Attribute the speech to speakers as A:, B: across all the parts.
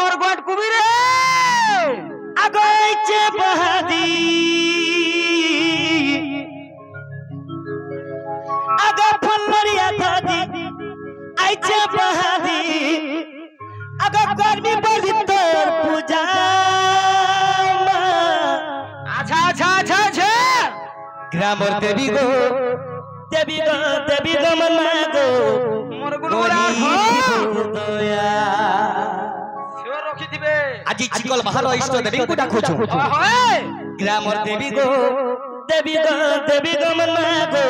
A: मोर गोट कुबीरे
B: अगैचे बहादी अगा फुलरिया दादी आइचे बहादी अगा गर्मी बड़ी तोर पूजा
A: अच्छा अच्छा अच्छा अच्छा
B: ग्रामर देवी गो मना गो
A: मोर गुड़गुड़ा
B: दया
A: सिओ रखी दिबे
B: আজি চিকল বাহার ইষ্ট দেবী কোটা খুঁজু
A: ओए
B: গ্রামর দেবী গো মনা গো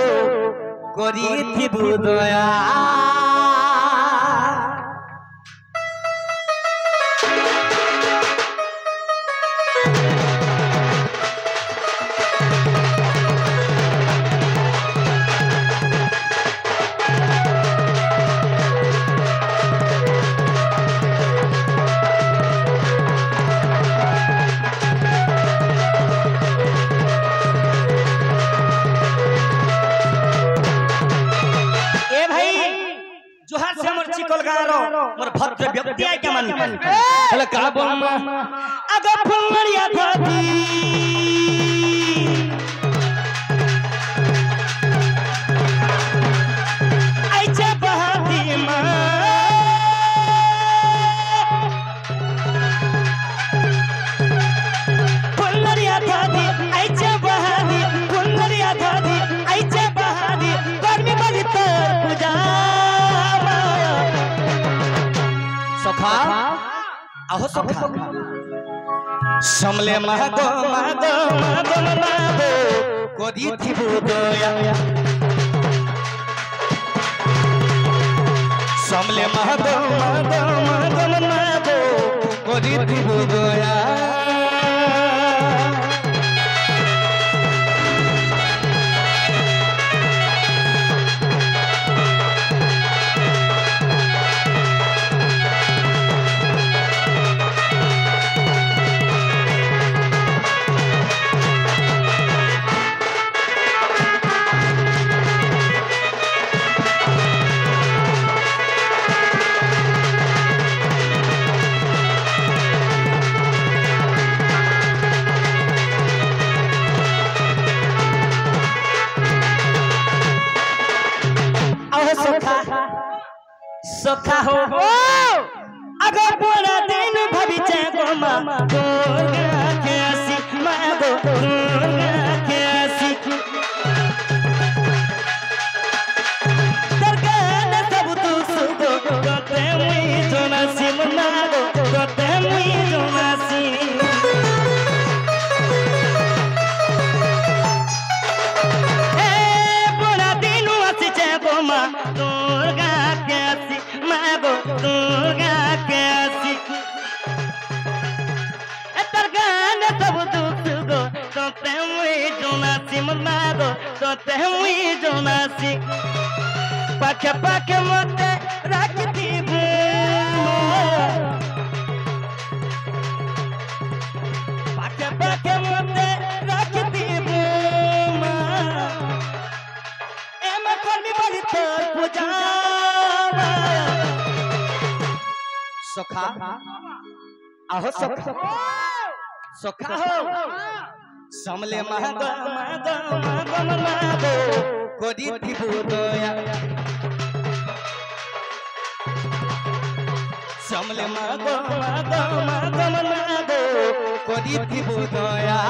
B: করিথিবু দয়া जोहार से मोर चिकल गारो मोर भद्र व्यक्ति आय के मान चल का बोल अगर फुलरिया दादी आइचे बहादी मां फुलरिया दादी आइचे बहादी फुलरिया दादी आइचे बहादी गर्मी बड़ी तोर पूजा सखा आहो सखा समले मागो कोदी थिबु दया समले मागो कोदी थिबु दया सखा हो अगर पूरा दिन भभी गो मामा दुर्गा के आसी मागो दुर्गा के आसी दरगाह सब तू सुगो गते मुई जोनासी मनागो गते मुई जोनासी ए पूरा दिन आसी गो मा दुर्गा के आसी मागो दुर्गा के आसी दरगाह सब दुख गो तोते मुई जोनासी मनागो तोते मुई जोनासी पाखे पाखे मते रखती भू पाखे पाखे मते रखती भू एमे कर्मी बड़ी तोर पूजा सखा आहो सखा हो समले मागो कोदी थिबु दया समले मागो कोदी थिबु दया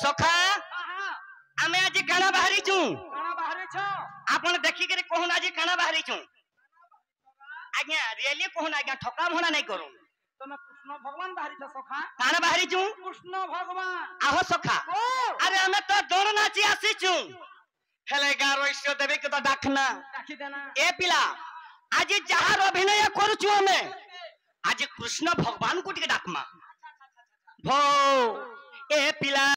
B: सखा आमे आज काना बाहरी छु आपण देखि के कोहन आज काना बाहरी छु आज्ञा रियली कोहन आज्ञा ठका भणा नहीं करू
A: तमे कृष्ण भगवान बाहरी छ सखा
B: काना बाहरी छु
A: कृष्ण भगवान
B: आहो सखा अरे हमें तो दोन नाची आसी छु हेले गारो इष्ट देवे के तो डाकना
A: डाकी देना
B: ए पिला आज जहार अभिनय करू छु हमें आज कृष्ण भगवान को टिके डाकमा भो ए पिला